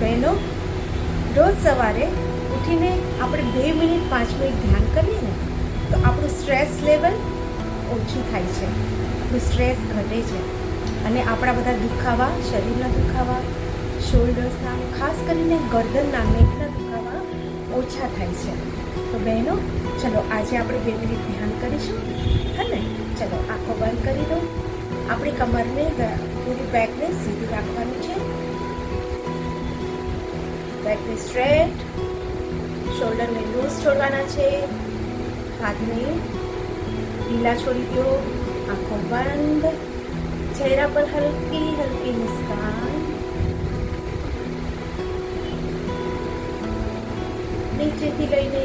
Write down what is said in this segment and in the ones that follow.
બહેનો, રોજ સવારે ઉઠીને આપણે 2 મિનિટ 5 મિનિટ ધ્યાન કરીએ ને તો આપણું સ્ટ્રેસ લેવલ ઓછું થાય છે, આપણું સ્ટ્રેસ ઘટે છે અને આપણા બધા દુખાવા, શરીરના દુખાવા, શોલ્ડર્સના, ખાસ કરીને ગરદનના, નેકના દુખાવા ઓછા થાય છે. તો બહેનો, ચલો આજે આપણે 2 મિનિટ ધ્યાન કરીશું. હા ને? ચલો આંખો બંધ કરી દો. આપણી કમરને, પૂરી બેકને સીધી રાખવાની છે. બેકને સ્ટ્રેટ, શોલ્ડરને લૂઝ છોડવાના છે, હાથને ઢીલા છોડી દો. આંખો બંધ, ચહેરા પર હલકી હલકી મુસ્કાન. નીચેથી લઈને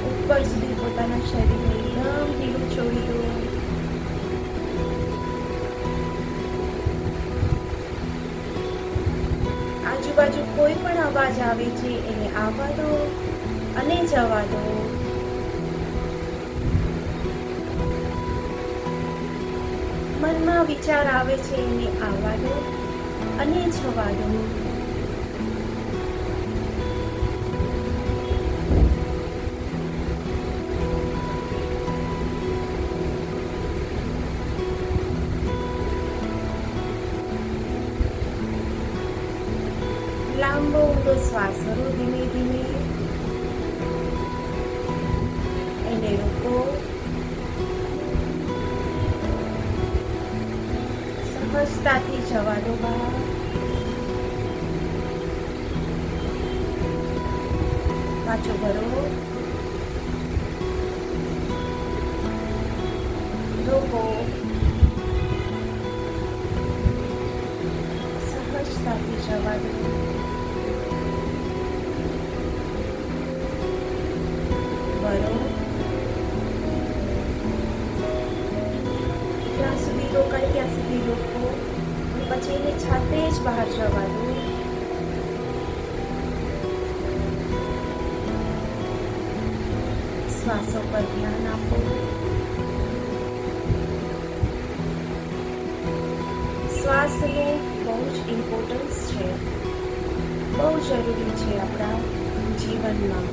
ઉપર સુધી પોતાના શરીરને એકદમ ઢીલું છોડી દો. આજુબાજુ કોઈ પણ અવાજ આવે છે એને આવવા દો અને જવા દો. મનમાં વિચાર આવે છે એને આવવા દો અને જવા દો. લાંબો ઊંડો શ્વાસ ભરો, ધીમે ધીમે એને રોકો. સહજતાથી જવા દો બહાર. પાછો ભરો, રોકો. સહજતાથી જવા દો. જ્યાં સુધી રોકાય ત્યાં સુધી રોકો, પછી એને જાતે જ બહાર જવા દો. શ્વાસો પર ધ્યાન આપો. શ્વાસનું બહુ જ ઇમ્પોર્ટન્સ છે, બહુ જરૂરી છે આપણા જીવનમાં.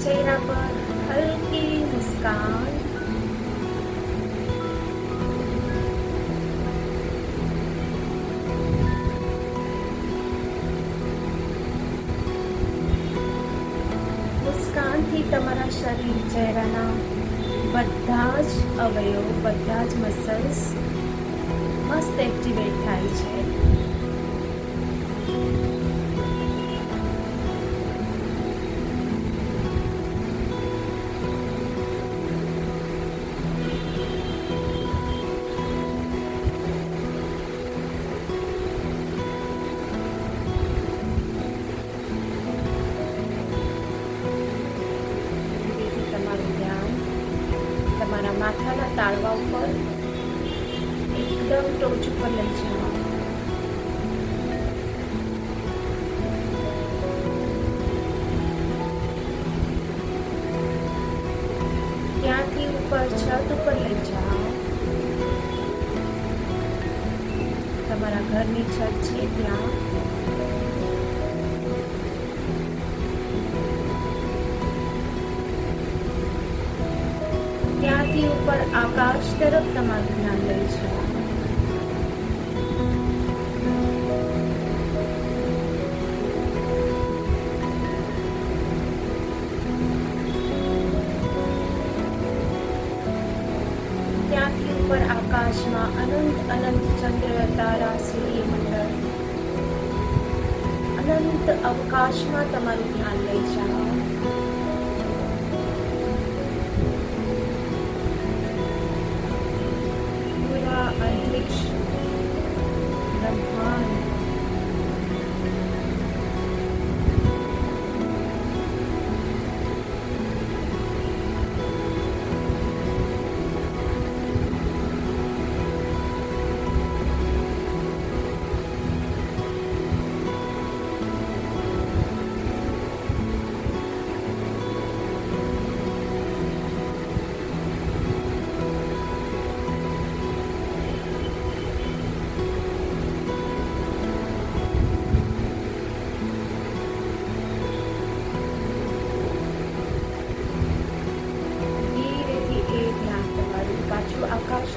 ચહેરા પર હલકી મુસ્કાન. મુસ્કાનથી તમારા શરીર, ચહેરાના બધા જ અવયવ, બધા જ મસલ્સ મસ્ત એક્ટિવેટ થાય છે. તમારા માથાના તાળવા ઉપર એકદમ ટોચ ઉપર લઈ જાઓ. ત્યાંથી ઉપર છત ઉપર લઈ જાઓ. તમારા ઘરની છત છે ત્યાં. ત્યાંથી ઉપર આકાશ તરફ તમારું ધ્યાન લઈ જાઓ. ત્યાંથી ઉપર આકાશમાં અનંત અનંત ચંદ્ર, તારા, સૂર્યમંડળ, અનંત અવકાશમાં તમારું ધ્યાન લઈ જાઓ. અંતરિક્ષ, બ્રહ્માંડ,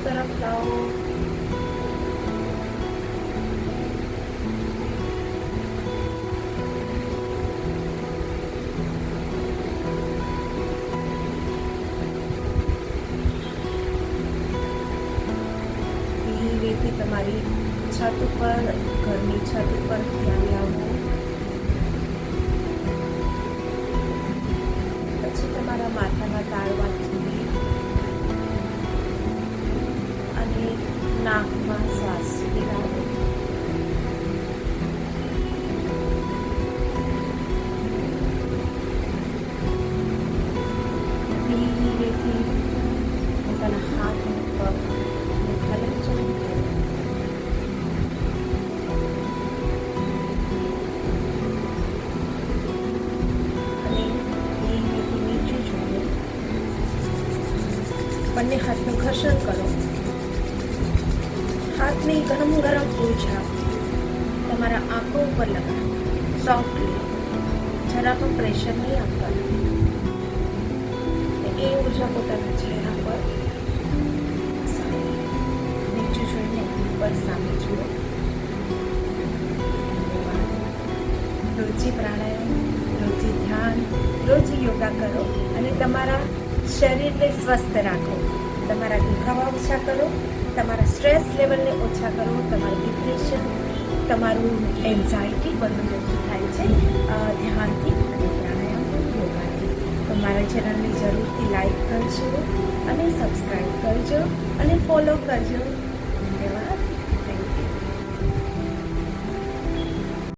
તરફ લાવો. ધીરેથી તમારી છત ઉપર, ઘરની છત ઉપર ધ્યાન લાવો. પછી તમારા માથાના તાળવાથી અને નાકમાં શ્વાસ સુધી લાવો. ધીરેથી પોતાના હાથ અને પગ હલનચલન કરો. અને ધીરેથી નીચું જુઓ. બંને હાથનું ઘર્ષણ કરો. હાથની ગરમ ગરમ ઉર્જા તમારા આંખો ઉપર લગાવો. સોફ્ટલી, જરા પણ પ્રેશર નહીં આપવાનું. એ ઉર્જા પોતાના ચહેરા પર નીચું જોઈને ઉપર સામે જુઓ. રોજે પ્રાણાયામ, રોજે ધ્યાન, રોજ યોગા કરો અને તમારા શરીરને સ્વસ્થ રાખો. તમારા દુખાવા ઓછા કરો, તમારા સ્ટ્રેસ લેવલને ઓછા કરો, તમારું ડિપ્રેશન, તમારું એન્ઝાયટી બધું ઓછું થાય છે ધ્યાનથી અને પ્રાણાયામ, યોગાથી. તો મારા ચેનલને જરૂરથી લાઈક કરજો અને સબસ્ક્રાઈબ કરજો અને ફોલો કરજો.